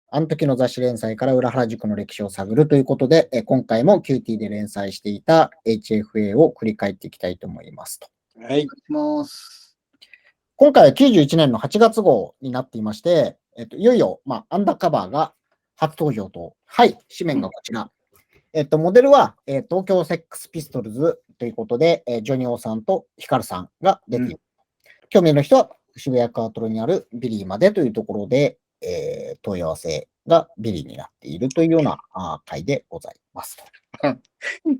あの時の雑誌連載から裏原宿の歴史を探るということで、今回も QT で連載していた HFA を振り返っていきたいと思いますと。はい。今回は91年の8月号になっていまして、いよいよ、アンダーカバーが初登場と、はい、紙面がこちら。モデルは、東京セックスピストルズということで、ジョニオさんとヒカルさんが出ている。興味の人は渋谷カートロにあるビリーまでというところで、問い合わせがビリーになっているというような回でございますと。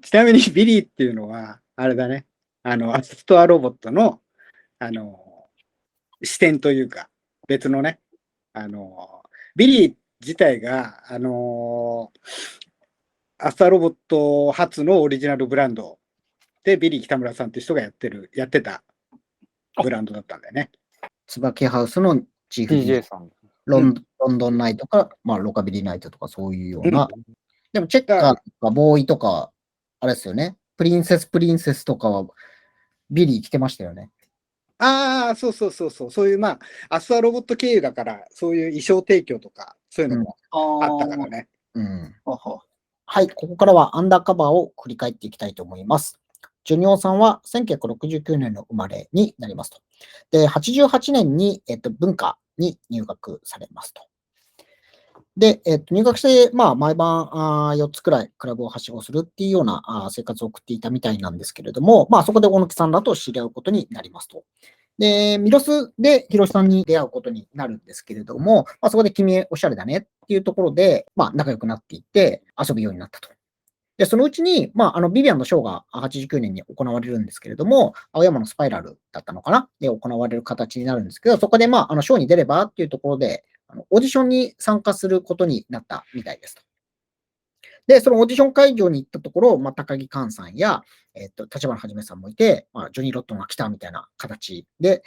ちなみにビリーっていうのは、あれだね、アシストアロボットの、視点というか、別のね、ビリー自体が、アストアロボット初のオリジナルブランドで、ビリー北村さんっていう人がやってたブランドだったんだよね。椿ハウスのチーフ DJ さん。ロンドンナイトか、ロカビリーナイトとかそういうような。でもチェッカーとかボーイとか、あれですよね。プリンセスとかはビリー来てましたよね。ああ、そう。そういう、アストアロボット経由だから、そういう衣装提供とか、そういうのもあったからね。はい、ここからはアンダーカバーを振り返っていきたいと思います。ジョニオさんは1969年の生まれになりますと。で、88年に、文化に入学されますと。で、入学して、毎晩4つくらいクラブをはしごするっていうような生活を送っていたみたいなんですけれども、そこで小野木さんらと知り合うことになりますと。で、ミロスでヒロシさんに出会うことになるんですけれども、そこで君おしゃれだねっていうところで、仲良くなっていって遊ぶようになったと。で、そのうちに、ビビアンのショーが89年に行われるんですけれども、青山のスパイラルだったのかなで行われる形になるんですけど、そこで、ショーに出ればっていうところで、オーディションに参加することになったみたいですと。で、そのオーディション会場に行ったところ、高木寛さんや、立花はじめさんもいて、ジョニー・ロットンが来たみたいな形で、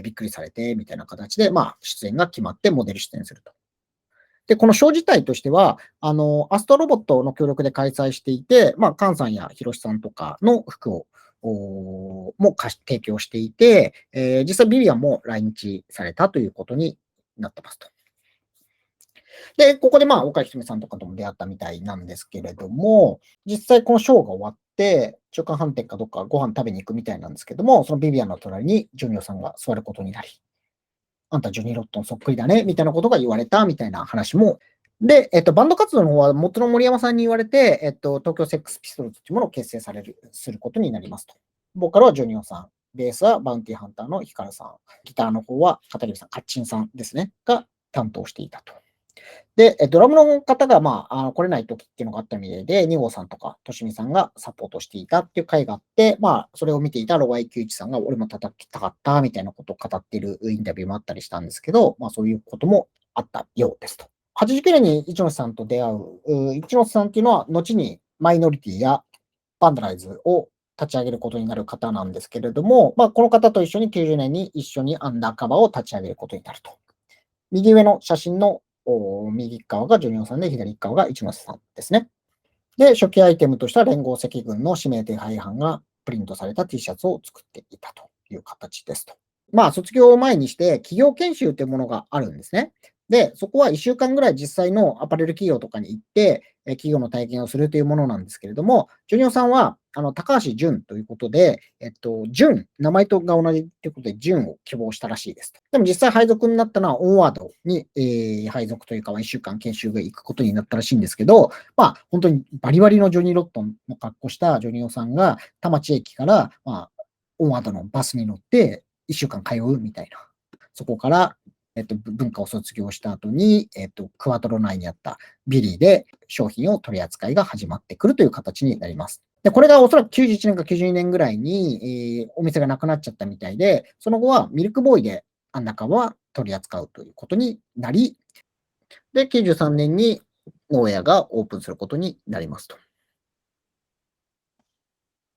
びっくりされてみたいな形で、出演が決まってモデル出演すると。で、このショー自体としては、アストロボットの協力で開催していて、菅さんやヒロシさんとかの服を、も提供していて、実際ビビアンも来日されたということになってますと。で、ここで岡井ひとみさんとかとも出会ったみたいなんですけれども、実際このショーが終わって、中間飯店かどっかご飯食べに行くみたいなんですけども、そのビビアンの隣にジョニオさんが座ることになり、あんたジョニー・ロットンそっくりだね、みたいなことが言われたみたいな話も。で、バンド活動の方は、元の森山さんに言われて、東京セックスピストルズというものを結成することになりますと。ボーカルはジョニオさん、ベースはバウンティーハンターのヒカルさん、ギターの方は片桐さん、カッチンさんですね、が担当していたと。で、ドラムの方が、来れない時っていうのがあったみたいで、2号さんとか、としみさんがサポートしていたっていう回があって、それを見ていたロワイ・キュウイチさんが、俺も叩きたかった、みたいなことを語っているインタビューもあったりしたんですけど、そういうこともあったようですと。89年に一ノ瀬さんと出会う、一ノ瀬さんっていうのは、後にマイノリティやバンダライズを立ち上げることになる方なんですけれども、この方と一緒に90年に一緒にアンダーカバーを立ち上げることになると。右上の写真の右側がジョニオさんで、左側が一ノ瀬さんですね。で、初期アイテムとしては連合赤軍の指名手配犯がプリントされた T シャツを作っていたという形ですと。卒業を前にして企業研修というものがあるんですね。で、そこは1週間ぐらい実際のアパレル企業とかに行って、企業の体験をするというものなんですけれども、ジョニオさんは、高橋淳ということで、淳、名前とが同じということで、淳を希望したらしいですと。でも実際配属になったのは、オンワードに、配属というか、1週間研修が行くことになったらしいんですけど、本当にバリバリのジョニー・ロットンの格好したジョニオさんが、田町駅から、オンワードのバスに乗って、1週間通うみたいな。そこから、文化を卒業した後に、クワトロ内にあったビリーで商品を取り扱いが始まってくるという形になります。で、これがおそらく91年か92年ぐらいに、お店がなくなっちゃったみたいで、その後はミルクボーイでアンダーカバーは取り扱うということになり、で、93年にノーエアがオープンすることになりますと。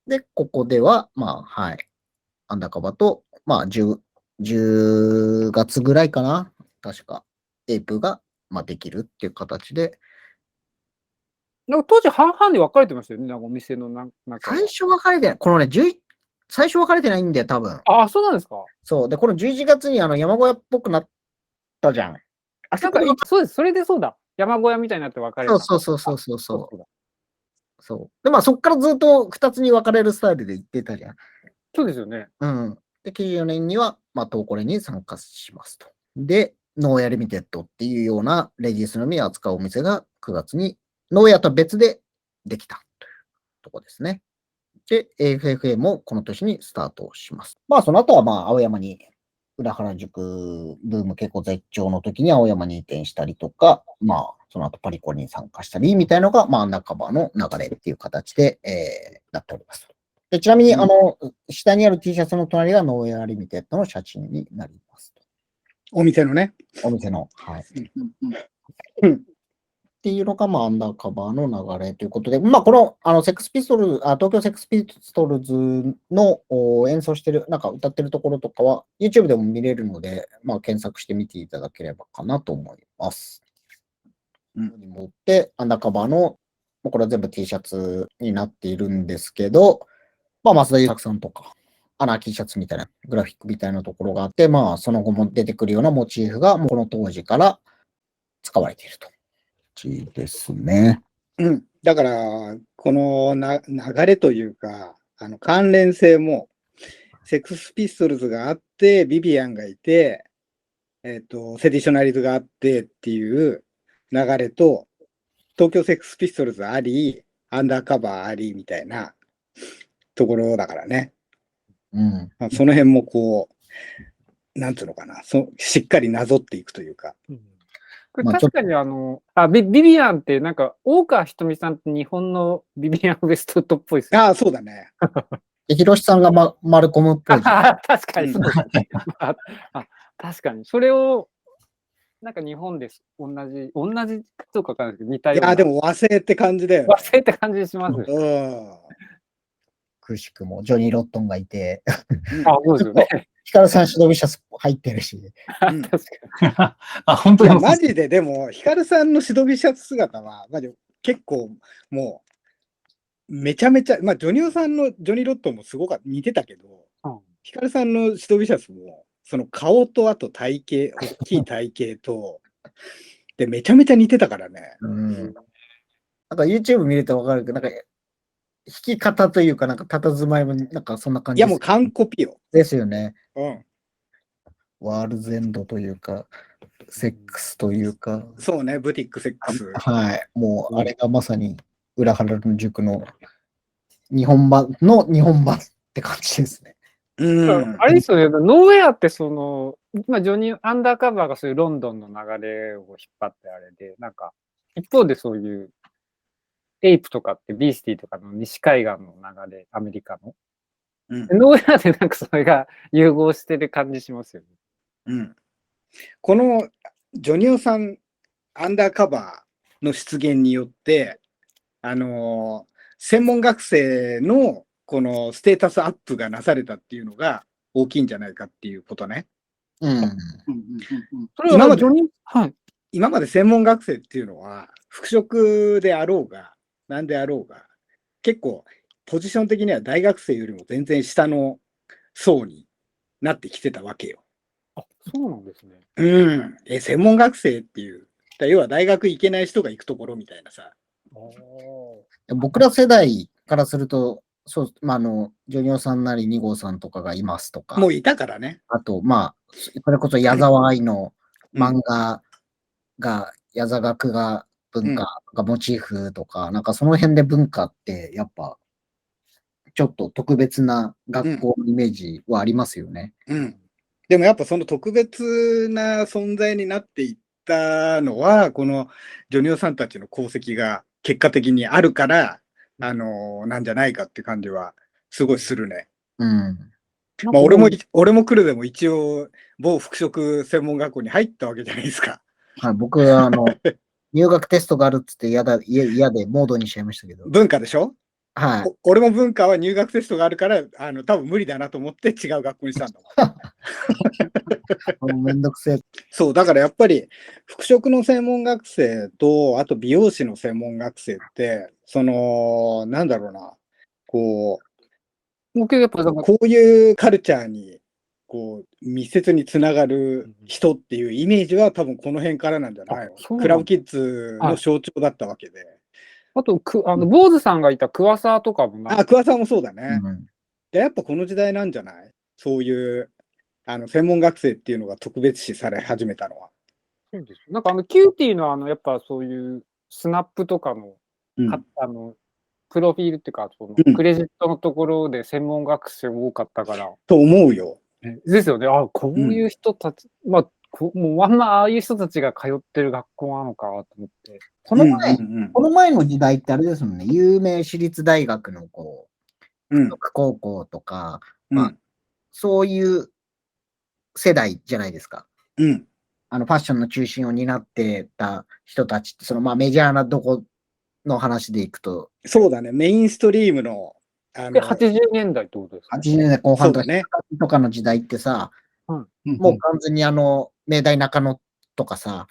で、ここでは、はい、アンダーカバーと、10月ぐらいかな、確か、エイプが、できるっていう形で。なんか当時半々に分かれてましたよね、なんかお店の中最初分かれてない。このね、最初分かれてないんだよ、多分。あ、そうなんですか。そう。で、この11月に山小屋っぽくなったじゃん。なんか、そうです、それでそうだ。山小屋みたいになって分かれた。そうそうそうそうそう。うだ。そう。で、まあそっからずっと2つに分かれるスタイルで行ってたじゃん。そうですよね。うん。で、94年には、まあ、東コレに参加しますと。で、ノーヤリミテッドっていうようなレディースのみを扱うお店が9月に、ノーヤとは別でできたというところですね。で、AFFA もこの年にスタートします。まあ、その後は、まあ、青山に、裏原宿ブーム結構絶頂の時に青山に移転したりとか、まあ、その後パリコレに参加したりみたいなのが、まあ、半ばの流れっていう形で、なっております。でちなみに、下にある T シャツの隣がノーエアリミテッドの写真になります。お店のね。お店の。はい。うんっていうのが、まあ、アンダーカバーの流れということで、まあ、この、セックスピストルズ、東京セックスピストルズの演奏してる、なんか歌ってるところとかは、YouTube でも見れるので、まあ、検索してみていただければかなと思います。に持って、アンダーカバーの、これは全部 T シャツになっているんですけど、まあ、増田優作さんとか、アナーキーシャツみたいな、グラフィックみたいなところがあって、まあ、その後も出てくるようなモチーフが、もうこの当時から使われていると。ですね。うん。だから、この流れというか、関連性も、セックスピストルズがあって、ビビアンがいて、セディショナリズがあってっていう流れと、東京セックスピストルズあり、アンダーカバーありみたいなところだからね。うん。まあ、その辺もこう、なんつうのかな、しっかりなぞっていくというか。これまあ確かにビビアンってなんか、大川ひとみさんって日本のビビアン・ウエストウッドっぽいですよ。ああ、そうだね。で、ヒロシさんが、マルコムっぽい。確かにそうですね。確かに。それを、なんか日本です。同じとかわかんないですけど、似たような。いや、でも和製って感じだよね。和製って感じします。うん。くしくも、ジョニー・ロットンがいて、そうですよね。ヒカルさん、シドビシャス入ってるし。うん確か本当にいや、マジで、でも、ヒカルさんのシドビシャツ姿は、マジ結構、もう、めちゃめちゃ、まあ、ジョニーロットンもすごかった、似てたけど、に。ヒカルさんのシドビシャツも、その顔と、あと体型、大きい体型と、で、めちゃめちゃ似てたからね。うん。なんか YouTube 見るとわかるけど、なんか、弾き方というか、なんか、佇まいも、なんか、そんな感じいや、もう完コピよ。ですよね。うん。ワールズエンドというか、セックスというか、そうね、ブティックセックス。はい。もう、あれがまさに、裏原の塾の日本版って感じですね。うん。あれですよね、ノーウェアってジョニー、アンダーカバーがそういうロンドンの流れを引っ張ってあれで、なんか、一方でそういう、エイプとかってビースティとかの西海岸の流れ、アメリカの。うんノーウェアでなんかそれが融合してる感じしますよね。うん。このジョニオさんアンダーカバーの出現によって、専門学生のこのステータスアップがなされたっていうのが大きいんじゃないかっていうことね。うん。それは今までジョニー、はい。今まで専門学生っていうのは、服飾であろうが、なんであろうが、結構ポジション的には大学生よりも全然下の層になってきてたわけよ。そうなんですね。うん。専門学生っていう。要は大学行けない人が行くところみたいなさ。僕ら世代からすると、そう、まあ、ジョニオさんなり2号さんとかがいますとか、もういたからね。あと、まあ、それこそ矢沢愛の漫画が、矢沢学が文化がモチーフとか、なんかその辺で文化ってやっぱ、ちょっと特別な学校のイメージはありますよね。うん。でもやっぱその特別な存在になっていったのは、このジョニオさんたちの功績が結果的にあるから、なんじゃないかって感じはすごいするね。うん。まあ俺も来るでも一応某服飾専門学校に入ったわけじゃないですか。はい、僕は入学テストがあるっつって嫌でモードにしちゃいましたけど。文化でしょ？はい。俺も文化は入学テストがあるから、多分無理だなと思って違う学校にしたんだもん。めんどくせえ。そう、だからやっぱり服飾の専門学生と、あと美容師の専門学生って、なんだろうな、こ僕やっぱういうカルチャーに、こう、密接につながる人っていうイメージは多分この辺からなんじゃないの？そうなんクラブキッズの象徴だったわけで。あと、坊主さんがいた桑沢とかも桑沢もそうだね。うんやっぱこの時代なんじゃない？そういう、専門学生っていうのが特別視され始めたのは。そうです。なんかキューティーのやっぱそういうスナップとかの、うんプロフィールっていうか、そのうんクレジットのところで専門学生多かったから。と思うよ。ですよね。こういう人たち、もうあんまああいう人たちが通ってる学校なのかと思って。この前、うんうんこの前の時代ってあれですもんね、有名私立大学のうん高校とか、うんそういう世代じゃないですか。うんファッションの中心を担ってた人たちって、メジャーなどこの話でいくと、そうだね。メインストリームの、で、80年代ってことですか？ 80年代後半とかそうだね。の時代ってさ、うんもう完全に明大中野とかさ、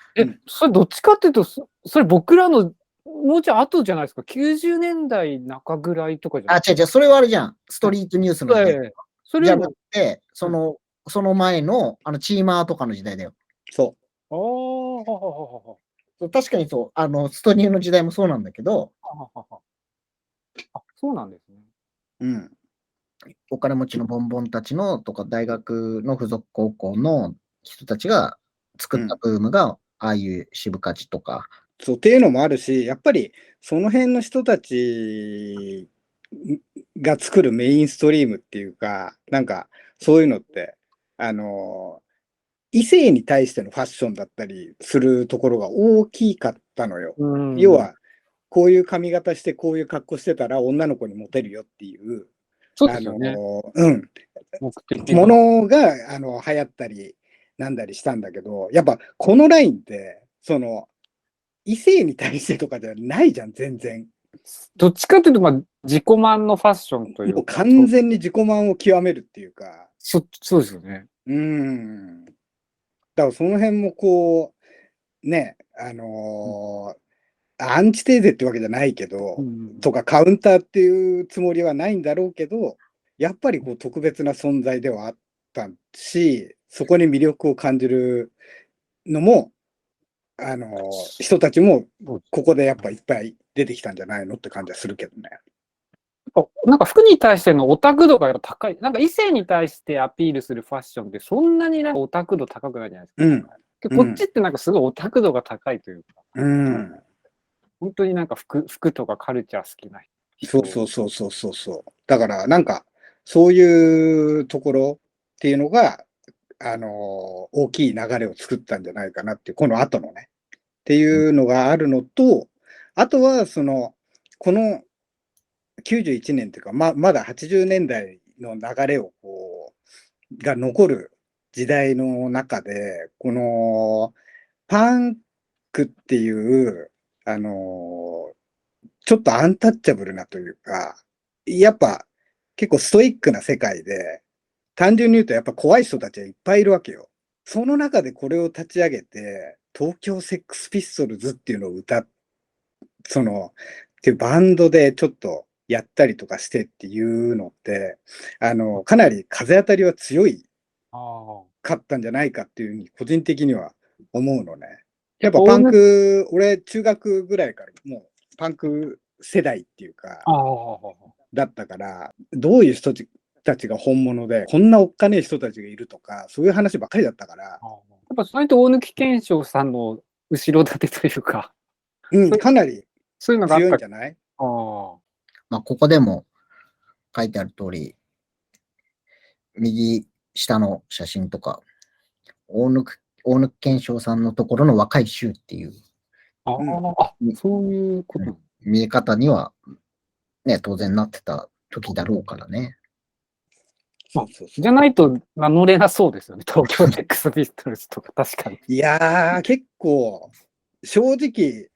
それどっちかっていうと、それ僕らの、もうちょい後じゃないですか。90年代中ぐらいとかじゃないですか。違う、それはあれじゃん。ストリートニュースの時代。じゃなそれよりくて、その前の、チーマーとかの時代だよ。そも、ははははそう確かにそう、ストニューの時代もそうなんだけど、ははは。そうなんですね。う。うん。お金持ちのボンボンたちのとか、大学の付属高校の人たちが作ったブームが、ああいう渋カジとか。そうっていうのもあるし、やっぱりその辺の人たちが作るメインストリームっていうか、なんかそういうのって、異性に対してのファッションだったりするところが大きかったのよ。要は、こういう髪型してこういう格好してたら女の子にモテるよっていう、そうですよね。ものが流行ったりなんだりしたんだけど、やっぱこのラインって、異性に対してとかじゃないじゃん、全然。どっちかというと、自己満のファッションというか。もう完全に自己満を極めるっていうか。そうですよね。だからその辺もこう、ね、アンチテーゼってわけじゃないけど、とかカウンターっていうつもりはないんだろうけど、やっぱりこう特別な存在ではあったし、そこに魅力を感じるのも、人たちもここでやっぱいっぱい出てきたんじゃないのって感じはするけどね。なんか服に対してのオタク度が高い。なんか異性に対してアピールするファッションってそんなになんかオタク度高くないじゃないですか。こっちってなんかすごいオタク度が高いというか。本当になんか服とかカルチャー好きな人。そう。だからなんかそういうところっていうのが、大きい流れを作ったんじゃないかなっていう、この後のね。っていうのがあるのと、あとはこの91年っていうか、まだ80年代の流れをが残る時代の中で、このパンクっていう、ちょっとアンタッチャブルなというか、やっぱ結構ストイックな世界で、単純に言うとやっぱ怖い人たちはいっぱいいるわけよ。その中でこれを立ち上げて、東京セックスピストルズっていうのをっていうバンドでちょっとやったりとかしてっていうのって、かなり風当たりは強いかったんじゃないかっていうふうに個人的には思うのね。やっぱパンク、俺中学ぐらいからもうパンク世代っていうか、だったから、どういう人たちが本物で、こんなおっかねえ人たちがいるとか、そういう話ばっかりだったから。やっぱそれと大貫健章さんの後ろ盾というか。かなりそういうのが強いんじゃない？ここでも書いてある通り、右下の写真とか、大貫健章さんのところの若い衆っていう、そういうこと、見え方には、ね、当然なってた時だろうからね。じゃないと名乗れなそうですよね、東京セックスピストルズとか、確かに。いやー、結構、正直、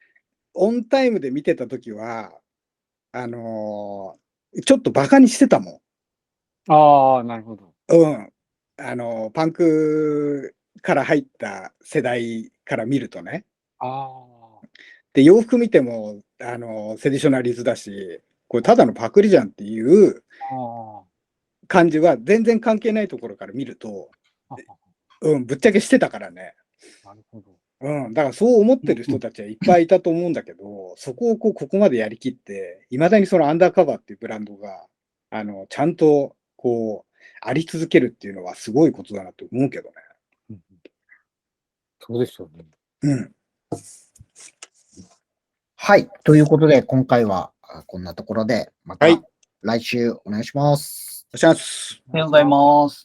オンタイムで見てた時は、ちょっとバカにしてたもん。なるほど。パンクから入った世代から見るとね。で、洋服見ても、セディショナリズだし、これただのパクリじゃんっていう感じは全然関係ないところから見ると、ぶっちゃけしてたからね。なるほど。だからそう思ってる人たちはいっぱいいたと思うんだけど、そこをここまでやりきって、いまだにそのアンダーカバーっていうブランドが、ちゃんと、あり続けるっていうのはすごいことだなと思うけどね。そうですよね。はい。ということで、今回はこんなところで、また来週お願いします。お願いします。ありがとうございます。